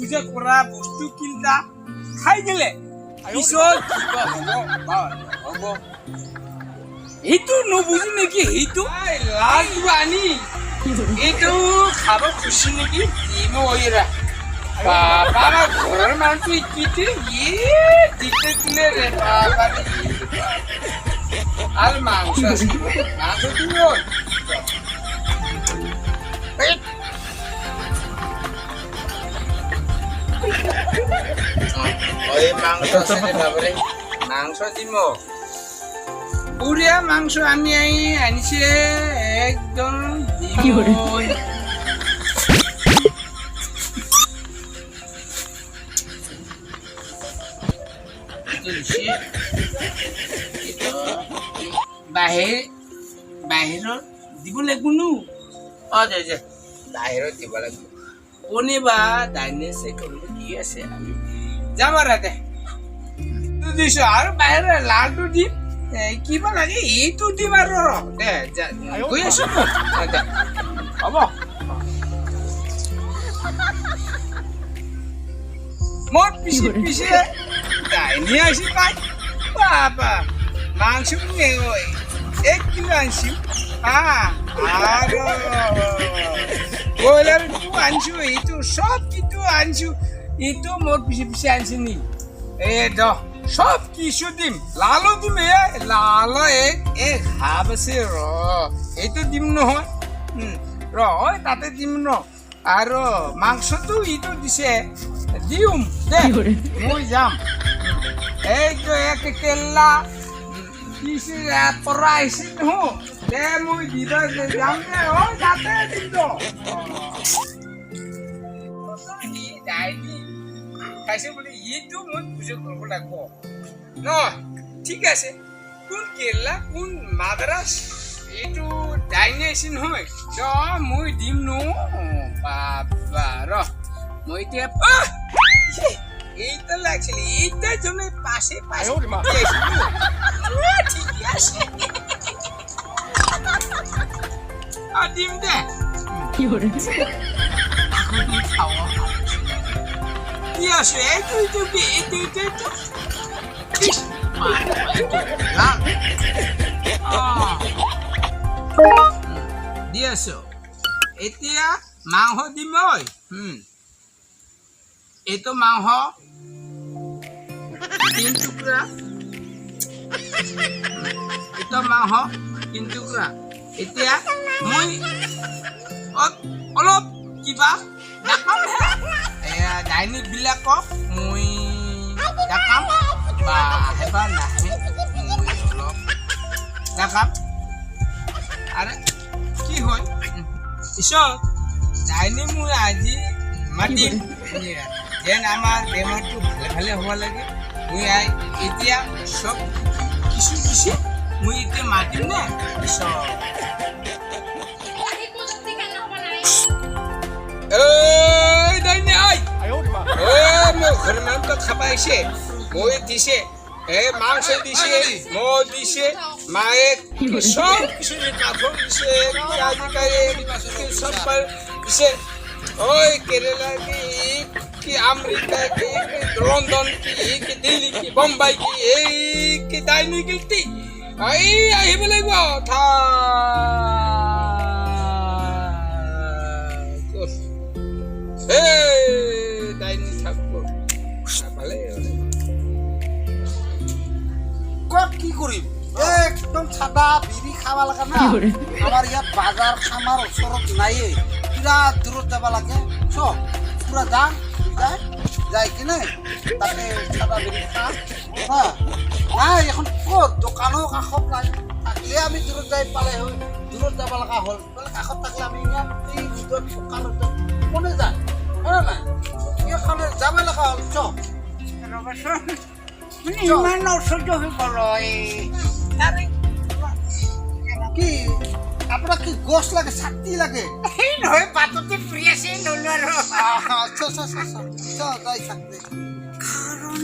পূজা কৰা বস্তু কিনটা খাই গেলে পিছত হ'ব এইটো নুবুজি নেকি সেইটো লালটো আনি এইটো খাব খুচি নেকি কিনো হৈৰা বাবা ঘৰৰ মানুহটো ইকিতে দিতে দিলে ৰে বাবা আৰ মাংস মাংস তুমি ওই মাংস বাবৰে মাংস দিম পুৰিয়া মাংস আমি আনিছে একদম বাহিৰত দিব লাগিব নো বাহিৰত দিব লাগিব কোনেবা ডাইনে চেক কৰিব দি আছে যাম আৰু দে দিছো আৰু বাহিৰত লালটো দিম কিবা লাগে এইটো দিম আৰু দে গৈ আছো দে হ'ব মোৰ পিছে পিছে ডাইনে আছি পাই বাবা মাংস এক কিলো আনছি আৰু ব্ৰইলাৰটো আনছো এইটো সব কিছু আনছো এইটো মোৰ পিছে পিছে আনছি নি সব কিছু দিম লালো দিম লাল এক হাব আছে এইটো দিম নহয় তাতে দিম ন আৰু মাংসটো এইটো দিছে দিম দে মই যাম এইটো এক কেলা পৰা আহিছে নহয় দে মই দিবা যাম দে তাতে দিম খাইছে বুলি এইটো মই বুজি কৰিব লাগিব ন ঠিক আছে কোন কেৰেলা কোন মাদ্ৰাছ এইটো ডাইনে আছে নহয় মই দিম ন বাবা মই এতিয়া এইটা লাগছিল এইটার জন্য পাশে পাশে ঠিক আছে ডিম দে কি করে খাওয়া কি আছে এইটো দি আছো এতিয়া মাংস দিম এইটো মাংস 3 টুকুৰা এইটো মাংস 3 টুকুৰা এতিয়া মই অলপ কিবা দেখাম ডাইনি বিলাকক মই দেখাম বা হেবা নাহে মই অলপ দেখাম আৰু কি হয় পিছত ডাইনি মই আজি মাতিম যেন আমাৰ বেমাৰটো ভালে ভালে হ'ব লাগে মই এতিয়া সব কিছু দিছে মই এতিয়া মাতিম নে পিছত মোৰ ঘৰৰ মানুহটো খাব আহিছে মই দিছে মাংস দিছে মহ দিছে মায়ে সব কিছু কাঠল দিছে সব দিছে ওই কেরালা কি আমেরিকা কি লন্ডন কি দিল্লি কি বোম্বাই কি এই কি ডাইনি গিলতি আহিব লাগিব ডাইনি থাকব ভালে কত কি কৰিম একদম চাদা বিৰি খাব লাগে না আমাৰ ইয়াত বাজাৰ খামাৰ ওচৰত নাইয়ে পুৰা দূৰত যাব লাগে চব পুৰা যাম যাই কিনে তাতে চাদা বিৰি খাম নাই এখন ক'ত দোকানৰ কাষত নাই থাকিলে আমি দূৰত যাই পালে হয় দূৰত যাব লগা হ'ল কাষত থাকিলে আমি ইয়াত এই দূৰত দোকানত কোনে যায় হয় নাই এইখনে যাব লগা হ'ল চব ৰবাচোন মানে ইমান অসহ্য হৈ গ'ল কি আপোনাক কি গছ লাগে ছাতি লাগে সেই নহয় পাততে ফ্ৰী আছে নলো আৰু যাই থাকতে কাৰণ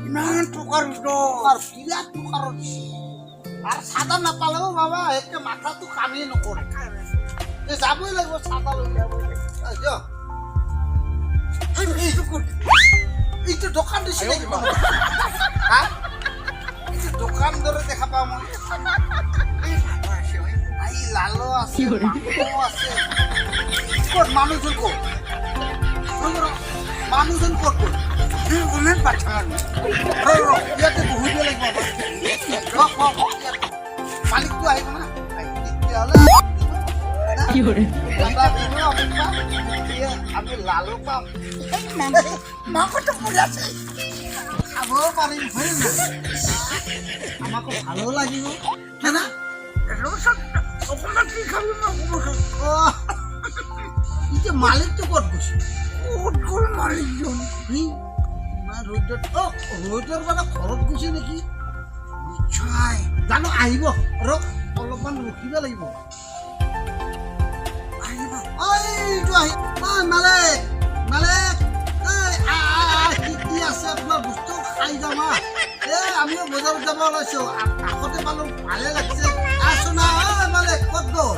ইমান টকাৰ আৰু বিৰাট টকাৰ দিছে আৰু চাদা নাপালেও বাবা একে মাথাটো কামেই নকৰে যাবই লাগিব চাদা লৈ যাবই এইটো দোকান দিছে নেকি হা এইটো দোকান দৰে দেখা পাওঁ মই এই লালো আছে মাংস আছে ক'ত মানুহজন ক'ত মানুহজন ক'ত ক'ত গমেই পাঠা ইয়াতে বহিব লাগিব মালিকটো আহিব না তেতিয়াহ'লে আমি লালো পাম মাংসটো পুৰাছে খাব পাৰিম হয় না আমাকো ভালো লাগিব হয় না অকণমান কি খাবি এতিয়া মালিকটো ক'ত গৈছে ক'ত গ'ল মালিকজন ৰ'দত ৰ'দৰ মানে ঘৰত গৈছে নেকি নিশ্চয় জানো আহিব ৰখ অলপমান ৰখিব লাগিব এইটো আহি মালিক মালিক কি আছে আপোনাৰ বস্তু খাই যাম আমিও বজাৰত যাব ওলাইছো কাষতে পালো ভালে লাগিছে আছো না মালিক ক'ত গ'ল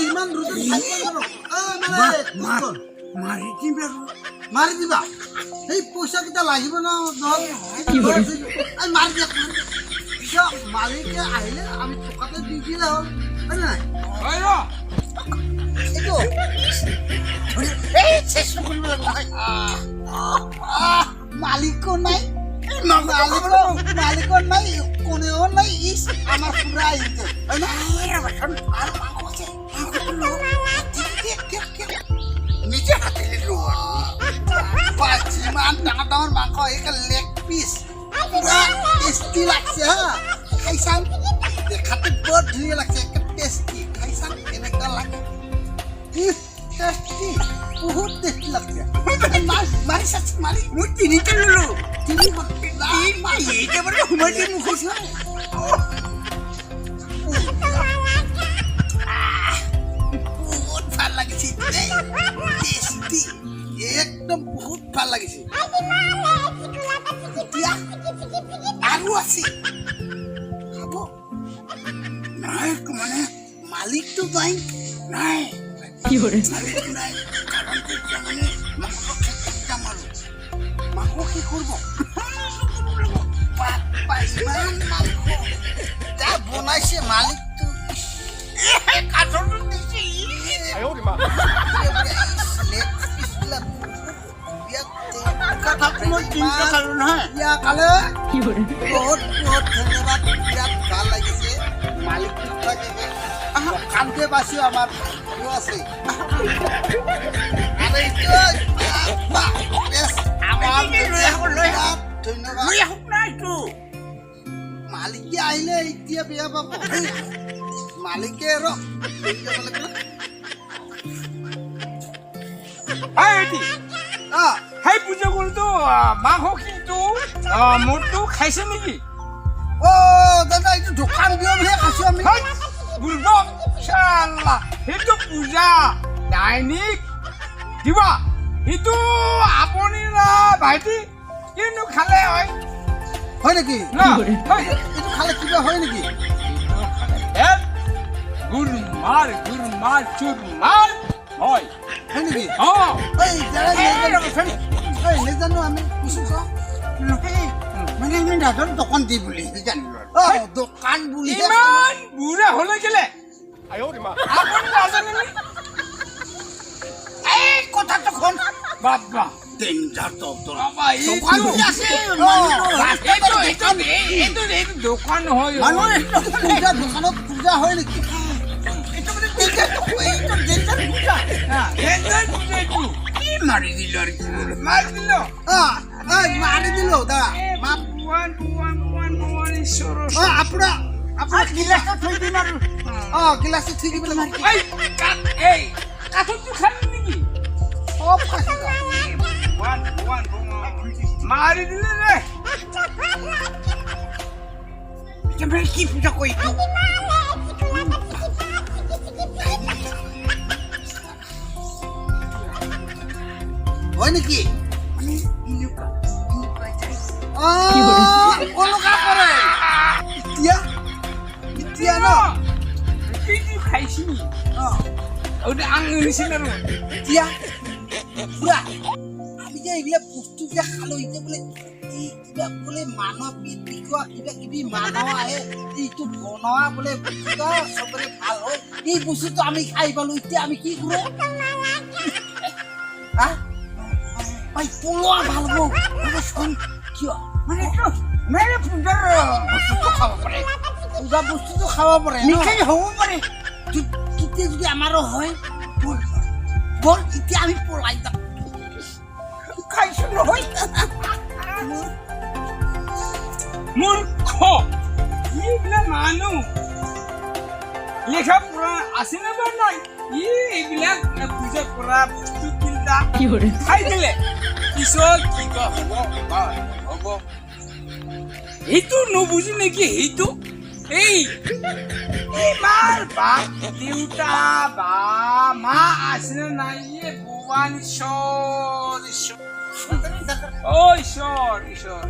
ইমান ৰ'দত মাৰি দিবা সেই পইচা কেইটা লাগিব ন মাৰি দিয়া মালিকে আহিলে আমি টকাতে দি দিলে হ'ল হয় নাই মালিকো নাই মালিকো নাই কোনেও নাই ইস আমার পুরা আহিছে হয় না আর মাংস আছে নিজে হাতে দিলো যিমান ডাঙৰ ডাঙৰ মাংস এক লেগ পিস পুৰা টেস্টি লাগছে হা খাইছান দেখাতে বৰ ধুনীয়া লাগছে এক টেস্টি খাইছান কেনেকুৱা লাগে টেস্টি বহুত টেস্টি লাগছে মাৰি চাচ্ছি মাৰি মই তিনিটা ললো তিনি একেবাৰে সোমাই দিয়ে মুখত বহুত ভাল লাগিছে টেস্টি একদম বহুত ভাল লাগিছে এতিয়া আৰু আছে খাব নাই মানে মালিকটো নাই নাই কি হৰে নাই কাৰণ মানে মাংস কি কৰব ইমান মাংস যা বনাইছে মালিকটো কাঠৰটো দিছে কি হৰে বহুত বহুত ধন্যবাদ বিৰাট ভাল লাগিছে মালিকটো কামতে বাসি আমাৰ আছে মালিকে আহিলে এতিয়া বেয়া পাব মালিকে সেই পূজা কৰোঁতো মাংস কিন্তু মোৰতো খাইছে নেকি ও দাদা এইটো দোকান দিও বুলিহে খাইছো আমি বুলবক চাল্লা সেইটো পূজা ডাইনিক দিবা সেইটো আপুনি না ভাইটি কিনো খালে হয় নেকি না এইটো খালে কিবা হয় নেকি গুৰমাৰ চুৰমাৰ হয় নেকি অঁ নেজানো আমি মানে আমি দাদাৰ দোকান দি বুলি জানিলো দোকান বুলি ইমান বুঢ়া হ'লে কেলে আপুনি নাজানে এই কথাটো শুন বাবা ডেঞ্জাৰ তহঁতৰ বাবা দোকান আছে এইটো দোকান নহয় দোকানত পূজা হয় নেকি মাৰি দিলো আৰু মাৰি দিলো মাৰি দিলো দাদা আপোনাৰ গিলাচটো থৈ দিম আৰু গিলাচটো থৈ দিব লাগিব কাঠটো খালি নেকি সব খাইছো মাৰি দিলে নে কি পূজা কৰিছো হয় নেকি নিছিনি অঁ ওটা আং নিছিল আৰু এতিয়া পুৰা আমি যে এইবিলাক বস্তু যে খালো এতিয়া বোলে এই কিবা বোলে মানৱীয় দিশোৱা কিবা কিবি মানুহ আহে এইটো বনোৱা বোলে বস্তু চবৰে ভাল হয় এই বস্তুটো আমি খাই পালো এতিয়া আমি কি কৰোঁ হা ভাই পলোৱা ভাল হ'ব চোন কিয় মানে তো মেৰে পূজাৰ বস্তুটো খাব পাৰে পূজা বস্তুটো খাব পাৰে নিখাই হ'ব পাৰে তেতিয়া যদি আমাৰো হয় বল বল এতিয়া আমি পলাই যাম খাইছো নহয় মূৰ্খ এইবিলাক মানুহ লেখা পঢ়া আছে নে বা নাই এইবিলাক পূজা কৰা বস্তু তিনিটা খাই দিলে পিছত কি কয় হ'ব সেইটো নুবুজি নেকি সেইটো এই মাৰ বাপ দেউতা বা মা আছে নে নাই ভগৱান ঈশ্বৰ ঈশ্বৰ ঐ ঈশ্বৰ ঈশ্বৰ